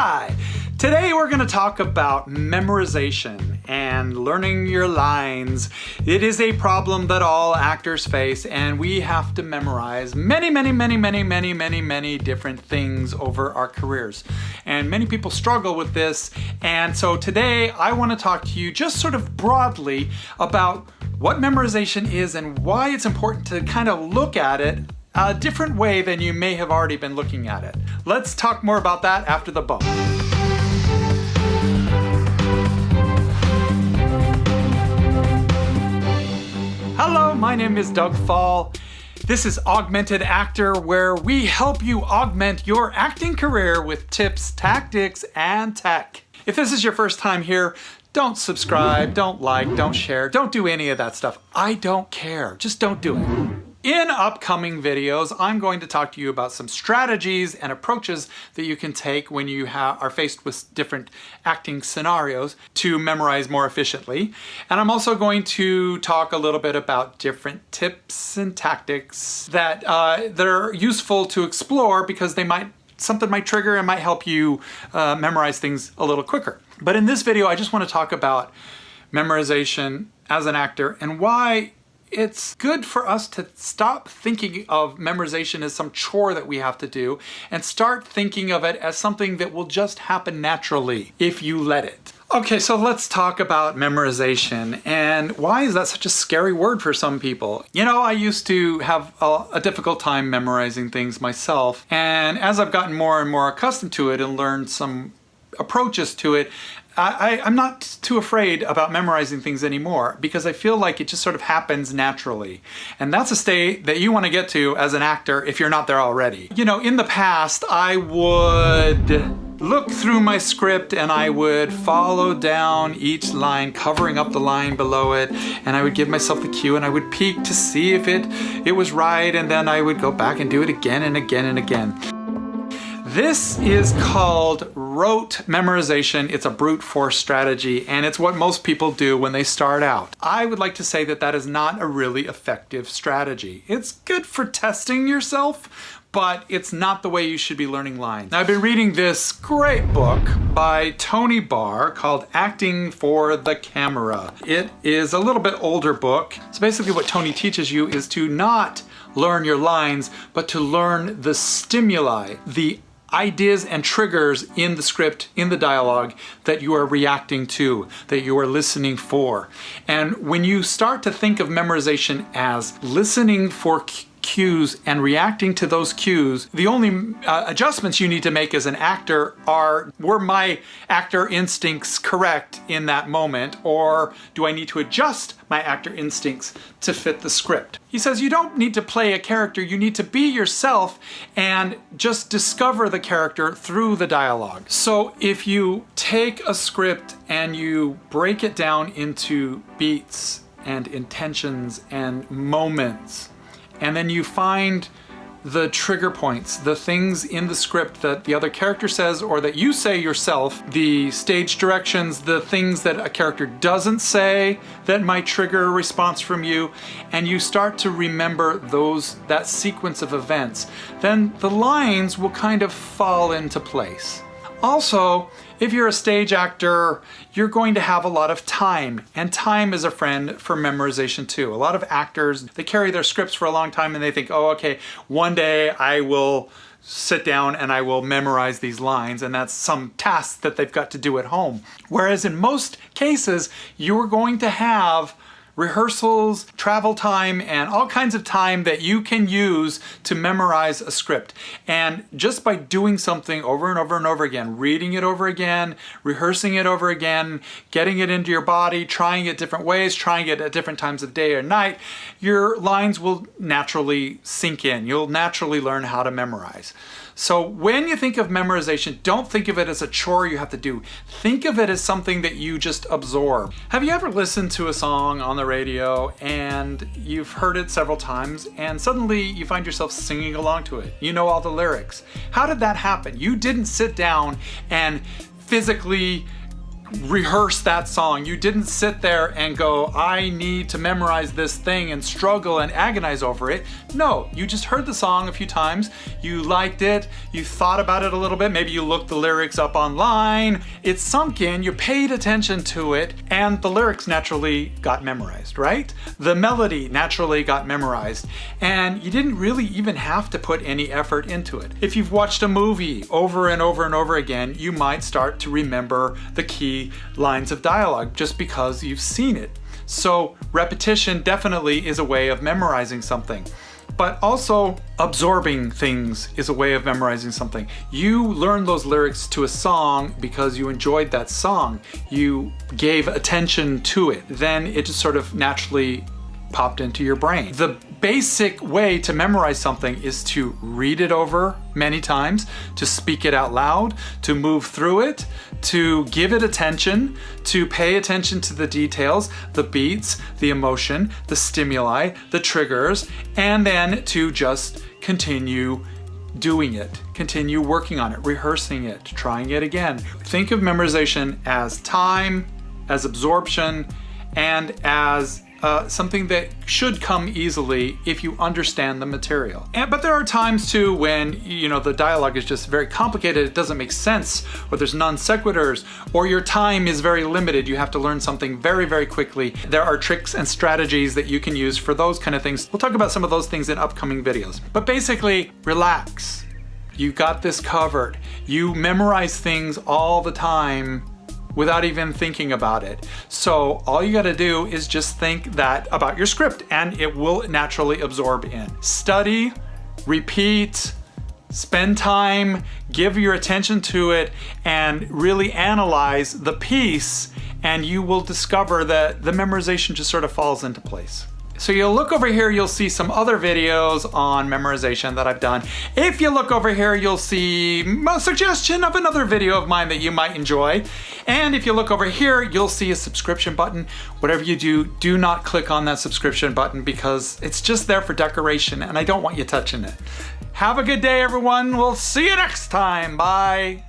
Hi! Today we're going to talk about memorization and learning your lines. It is a problem that all actors face, and we have to memorize many different things over our careers. And many people struggle with this, and so today I want to talk to you just sort of broadly about what memorization is and why it's important to kind of look at it a different way than you may have already been looking at it. Let's talk more about that after the bump. Hello, my name is Doug Fall. This is Augmented Actor, where we help you augment your acting career with tips, tactics, and tech. If this is your first time here, don't subscribe, don't like, don't share, don't do any of that stuff. I don't care. Just don't do it. In upcoming videos, I'm going to talk to you about some strategies and approaches that you can take when you are faced with different acting scenarios to memorize more efficiently. And I'm also going to talk a little bit about different tips and tactics that are useful to explore because something might trigger and might help you memorize things a little quicker. But in this video, I just want to talk about memorization as an actor and why it's good for us to stop thinking of memorization as some chore that we have to do and start thinking of it as something that will just happen naturally if you let it. Okay, so let's talk about memorization and why is that such a scary word for some people? You know, I used to have a difficult time memorizing things myself, and as I've gotten more and more accustomed to it and learned some approaches to it, I'm not too afraid about memorizing things anymore because I feel like it just sort of happens naturally. And that's a state that you want to get to as an actor if you're not there already. You know, in the past, I would look through my script and I would follow down each line, covering up the line below it, and I would give myself the cue and I would peek to see if it was right, and then I would go back and do it again and again and again. This is called rote memorization. It's a brute force strategy, and it's what most people do when they start out. I would like to say that that is not a really effective strategy. It's good for testing yourself, but it's not the way you should be learning lines. Now, I've been reading this great book by Tony Barr called Acting for the Camera. It is a little bit older book. So basically what Tony teaches you is to not learn your lines, but to learn the stimuli, the ideas and triggers in the script, in the dialogue that you are reacting to, that you are listening for. And when you start to think of memorization as listening for cues and reacting to those cues, the only adjustments you need to make as an actor are, were my actor instincts correct in that moment, or do I need to adjust my actor instincts to fit the script? He says you don't need to play a character, you need to be yourself and just discover the character through the dialogue. So if you take a script and you break it down into beats and intentions and moments, and then you find the trigger points, the things in the script that the other character says or that you say yourself, the stage directions, the things that a character doesn't say that might trigger a response from you, and you start to remember that sequence of events, then the lines will kind of fall into place. Also, if you're a stage actor, you're going to have a lot of time, and time is a friend for memorization too. A lot of actors, they carry their scripts for a long time and they think, oh, okay, one day I will sit down and I will memorize these lines, and that's some task that they've got to do at home. Whereas in most cases, you're going to have rehearsals, travel time, and all kinds of time that you can use to memorize a script. And just by doing something over and over and over again, reading it over again, rehearsing it over again, getting it into your body, trying it different ways, trying it at different times of day or night, your lines will naturally sink in. You'll naturally learn how to memorize. So when you think of memorization, don't think of it as a chore you have to do. Think of it as something that you just absorb. Have you ever listened to a song on the radio and you've heard it several times and suddenly you find yourself singing along to it? You know all the lyrics. How did that happen? You didn't sit down and physically rehearse that song. You didn't sit there and go, I need to memorize this thing and struggle and agonize over it. No, you just heard the song a few times, you liked it, you thought about it a little bit, maybe you looked the lyrics up online, it sunk in, you paid attention to it, and the lyrics naturally got memorized, right? The melody naturally got memorized, and you didn't really even have to put any effort into it. If you've watched a movie over and over and over again, you might start to remember the key lines of dialogue just because you've seen it. So repetition definitely is a way of memorizing something, but also absorbing things is a way of memorizing something. You learned those lyrics to a song because you enjoyed that song. You gave attention to it. Then it just sort of naturally popped into your brain. The basic way to memorize something is to read it over many times, to speak it out loud, to move through it, to give it attention, to pay attention to the details, the beats, the emotion, the stimuli, the triggers, and then to just continue doing it, continue working on it, rehearsing it, trying it again. Think of memorization as time, as absorption, and as something that should come easily if you understand the material. But there are times too when, the dialogue is just very complicated, it doesn't make sense, or there's non sequiturs, or your time is very limited, you have to learn something very, very quickly. There are tricks and strategies that you can use for those kind of things. We'll talk about some of those things in upcoming videos. But basically, relax. You got this covered. You memorize things all the time without even thinking about it. So all you gotta do is just think that about your script and it will naturally absorb in. Study, repeat, spend time, give your attention to it, and really analyze the piece, and you will discover that the memorization just sort of falls into place. So you'll look over here, you'll see some other videos on memorization that I've done. If you look over here, you'll see a suggestion of another video of mine that you might enjoy. And if you look over here, you'll see a subscription button. Whatever you do, do not click on that subscription button because it's just there for decoration and I don't want you touching it. Have a good day, everyone. We'll see you next time. Bye.